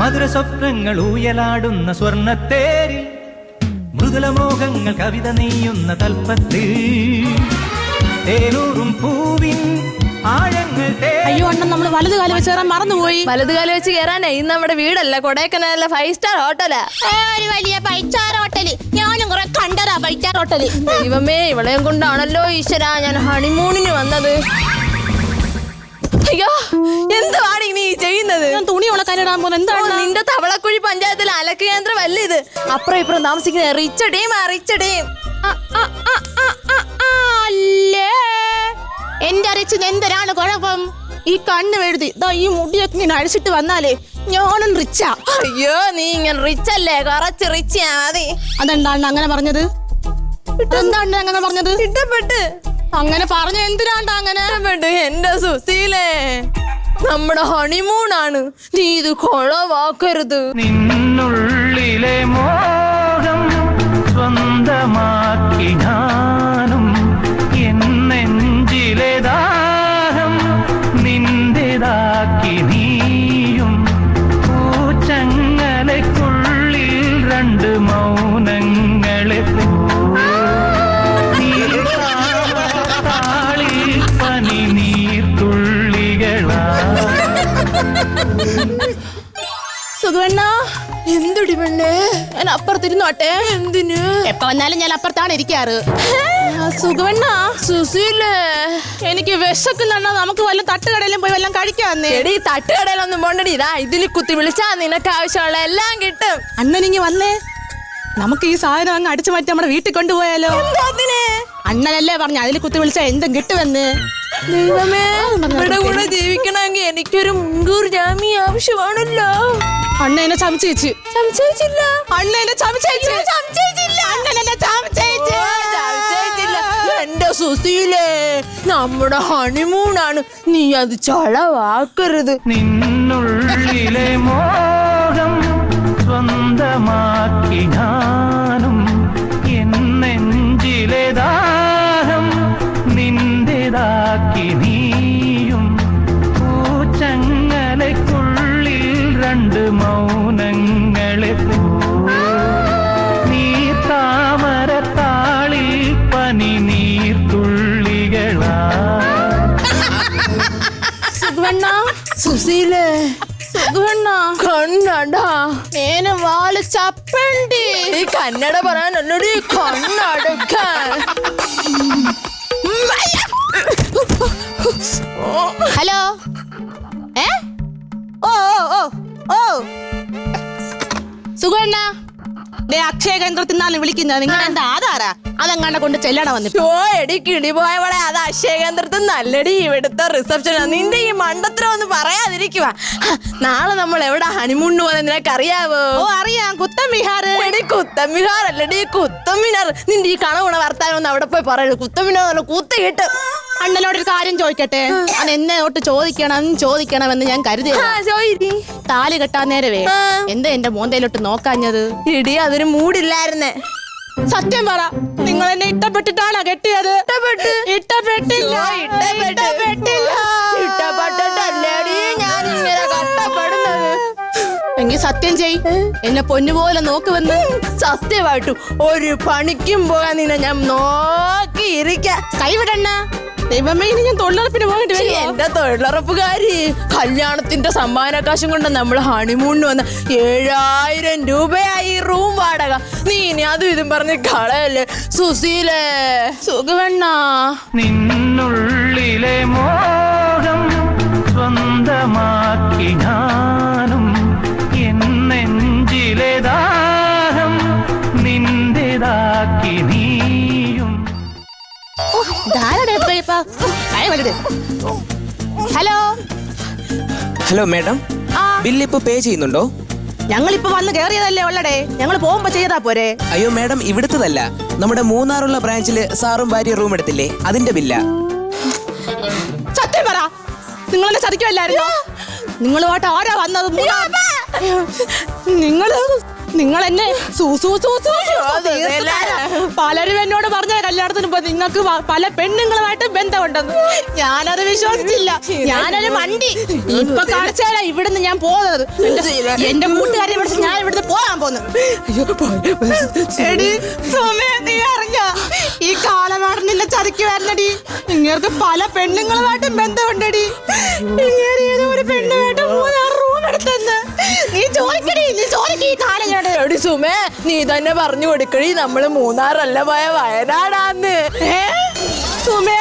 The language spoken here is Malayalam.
മധുര സ്വപ്നങ്ങൾ ഊയലാടുന്ന സ്വർണ്ണത്തേരിൽ മൃദുലമോഹങ്ങൾ കവിത നെയ്യുന്ന തൽപ്പത്തിൽ തേനൂറും പൂവിൻ ആഴങ്ങൾ. അയ്യോ അണ്ണൻ, നമ്മള് വലത് കാലം വെച്ച് കയറാൻ മറന്നുപോയി. വലത് കാലം വെച്ച് കയറാനേ ഇന്ന് നമ്മുടെ വീടല്ല, കൊടൈക്കനാലിലെ 5 സ്റ്റാർ ഹോട്ടലാ. ഒരു വലിയ 5 സ്റ്റാർ ഹോട്ടല്. ഞാനും കുറെ കണ്ടതാ 5 സ്റ്റാർ ഹോട്ടല്. ദൈവമേ, ഇവളെയും കൊണ്ടാണല്ലോ ഈശ്വര ഞാൻ ഹണിമൂണിന് വന്നത്. അയ്യോ, എന്തുവാണ് നീ ചെയ്യുന്നത്? ഞാൻ തുണി ഉണക്കാനിടാൻ പോകുന്നത്. എന്താണ് നിന്റെ തവളക്കുഴി പഞ്ചായത്തിലെ അലക്ക് കേന്ദ്രം അല്ലേ ഇത്? അപ്പുറം ഇപ്പുറം താമസിക്കുന്ന റിച്ച് ടീം. അല്ലേ എന്റെ അറിയിച്ചത് എന്തിനാണ് കുഴപ്പം? ഈ കണ്ണ് എഴുതി ഈ മുടിയൊക്കെ ഇങ്ങനെ അഴിച്ചിട്ട് വന്നാലേ ഞാനും റിച്ചാ. അയ്യോ, നീ ഇങ്ങനെ റിച്ച് അല്ലേ, കുറച്ച് റിച്ച് മതി. അതെന്താണ് അങ്ങനെ പറഞ്ഞത്? എന്താണ് അങ്ങനെ പറഞ്ഞത്? ഇഷ്ടപ്പെട്ട് അങ്ങനെ പറഞ്ഞ എന്തിനാണ്ട് അങ്ങനെ? എന്റെ സുശീലേ, നമ്മുടെ ഹണിമൂണാണ്, നീ ഇത് കൊളവാക്കരുത്. നിന്നുള്ളിലെ മോഹം സ്വന്തമാക്കി ഞാനും എന്നെഞ്ചിലെ ദാഹം നിന്റേതാക്കി നീയും. പൂച്ചങ്ങലയ്ക്കുള്ളിൽ 2 മൗനങ്ങളെ പനി നീർത്തുള്ളികളാ. സുഖവണ്ണ, എന്തുടി പെണ്ണേ? ഞാൻ അപ്പുറത്തിരുന്നോട്ടെ. എന്തിന്? എപ്പ വന്നാലും ഞാൻ അപ്പുറത്താണ് ഇരിക്കാറ്. സുഖവണ്ണ, സുശീലേ, എനിക്ക് വിശക്കുന്നുണ്ടോ? നമുക്ക് വല്ല തട്ടുകടയിലും പോയി വല്ലതും കഴിക്കാന്നേ. എടി, തട്ടുകടയിലൊന്നും പോണ്ടടി. ഇതാ ഇതിൽ കുത്തി വിളിച്ചാ നിനക്ക് ആവശ്യമുള്ള എല്ലാം കിട്ടും. അണ്ണനിങ്ങി വന്നേ, നമുക്ക് ഈ സാധനം അങ്ങ് അടിച്ചു മാറ്റി നമ്മുടെ വീട്ടിൽ കൊണ്ടുപോയാലോ? അണ്ണനല്ലേ പറഞ്ഞു അതിൽ കുത്തി വിളിച്ചാ എന്തും കിട്ടുമെന്ന്. ദൈവമേ, ഇവിടെ കൂടെ ജീവിക്കണമെങ്കിൽ എനിക്കൊരു മുൻകൂർ ജാമ്യം ആവശ്യമാണല്ലോ. അണ്ണ എന്നെ ചമച്ചേച്ചു. സംശയിച്ചില്ല. അണ്ണ എന്നെ ചമച്ചേച്ചു. എന്റെ സുശീലേ, നമ്മുടെ ഹണിമൂണാണ്, നീ അത് ചളവാക്കരുത്. നിന്നുള്ളിലെ മോഹം സ്വന്തമാക്കി ഞാനും എന്നെഞ്ചിലെ ദാഹം നിന്റേതാക്കി നീയും. പൂച്ചങ്ങലയ്ക്കുള്ളിൽ 2 മൗനങ്ങളെ നീ താമരത്താളിൽ പനി നീർത്തുള്ളികളാ. സുശീലേ, കണ്ണടാ, നേന് വാള് ചപ്പണ്ടി. ഈ കന്നഡ പറയാനല്ലടി, കണ്ണടക്കാൻ. ഹലോ, ഓ ഓ ഓ സുഖണ്ണ, അക്ഷയ കേന്ദ്രത്തിൽ നിന്നാണ് വിളിക്കുന്നത്. നിങ്ങൾ എന്റെ ആധാറാ അതങ്ങാണ്ട് കൊണ്ട് ചെല്ലണ വന്നിട്ട്. എടി കിടി പോയവളെ, അത് അക്ഷയ കേന്ദ്രത്തിൽ നല്ലടി, ഇവിടുത്തെ റിസപ്ഷനാ. നിന്റെ ഈ മണ്ടത്തരം ഒന്ന് പറയാതിരിക്കുക. നാളെ നമ്മൾ എവിടെ ഹണിമൂണിന് പോകുന്നത് നിനക്കറിയാവോ? ഓ അറിയാം, കുത്തം വിഹാർ. എടി കുത്തം വിഹാർ അല്ലടി, കുത്തം മിനാർ. നിന്റെ ഈ കണകുണ വർത്താനം ഒന്ന് അവിടെ പോയി പറയൂ. കുത്തം മിനാർ കൂത്ത് കിട്ടും. അണ്ണനോടൊരു കാര്യം ചോദിക്കട്ടെ? അത് എന്നെ തൊട്ട് ചോദിക്കണമെന്ന് ഞാൻ കരുതി. താലി കെട്ടാൻ നേരവേ എന്താ എന്റെ മോന്തയിലോട്ട് നോക്കാഞ്ഞത്? ഇടി, അതിന് മൂടില്ലായിരുന്നേ. സത്യം പറ, നിങ്ങൾ എന്നെ ഇഷ്ടപ്പെട്ടിട്ടാണോ കെട്ടിയത്? ഇഷ്ടപ്പെട്ടിട്ടല്ലേടി ഞാൻ ഇങ്ങനെ കഷ്ടപ്പെടുന്നത്. എങ്കിൽ സത്യം ചെയ്, എന്നെ പൊന്നുപോലെ നോക്കുവെന്ന്. സത്യമായിട്ടും ഒരു പണിക്കും പോകാൻ നിന്നെ ഞാൻ നോക്കിയിരിക്കാം. കൈവിടണ്ണ. ദൈവമേ, ഇനി ഞാൻ തൊഴിലുറപ്പിന് പോകേണ്ടി വരും. എന്റെ തൊഴിലുറപ്പുകാരി, കല്യാണത്തിന്റെ സമ്മാനക്കാശം കൊണ്ട് നമ്മൾ ഹണിമൂണിന് വന്ന 7000 രൂപയായി റൂം വാടക. നീ ഇനി അതും ഇതും പറഞ്ഞ് കളയല്ലേ സുശീലേ. സുഖവണ്ണ, നിന്നുള്ളിലെ മോഹം സ്വന്തമാക്കി ഞാനും എന്നെഞ്ചിലെ ദാഹം നിന്റേതാക്കി നീയും. ഹലോ ഹലോ മാഡം, ബില്ല് ഇപ്പൊ പേ ചെയ്യുന്നുണ്ടോ? ഞങ്ങളിപ്പോ വന്ന് കേറിയതല്ലേ ഉള്ളടേ, ഞങ്ങൾ പോകുമ്പോ ചെയ്താ പോരെ? അയ്യോ മാഡം, ഇവിടുത്തതല്ല, നമ്മുടെ മൂന്നാറുള്ള ബ്രാഞ്ചില് സാറും ഭാര്യ റൂം എടുത്തില്ലേ, അതിന്റെ ബില്ല. സത്യം പറ, നിങ്ങളെന്നെ ചതിക്കുമല്ലായിരുന്നോ? നിങ്ങളുമായിട്ട് ആരാ വന്നത്? നിങ്ങൾ എന്നെ പലരും എന്നോട് പറഞ്ഞ കല്യാണത്തിന് പോ നിങ്ങൾക്ക് പല പെണ്ണുങ്ങളുമായിട്ട് ബന്ധമുണ്ടെന്ന്. ഞാനത് വിശ്വസിച്ചില്ല. ഞാനൊരു മണ്ടി. ഇപ്പൊ കാണിച്ചാലാ ഇവിടുന്ന് ഞാൻ പോകുന്നത്. എന്റെ കൂട്ടുകാരെ വിളിച്ച് ഞാൻ ഇവിടുന്ന് പോകാൻ പോന്നു. എടി സുമേ, നീ അറിഞ്ഞ ഈ കാലമാടനില്ല ചതിക്ക് വരണടി. ഇങ്ങേർക്ക് പല പെണ്ണുങ്ങളുമായിട്ടും ബന്ധമുണ്ടടി. ഇങ്ങനെ ഏതോ ഒരു പെണ്ണുമായിട്ട് 3-6 റൂം എടുത്തെന്ന്. നീ ചോദിക്കടി, നീ ചോദിക്കടി. ഈ കാലം എടി സുമേ, നീ തന്നെ പറഞ്ഞു കൊടുക്കടി, നമ്മള് മൂന്നാറല്ല പോയ വയനാടാന്ന്. സുമേ,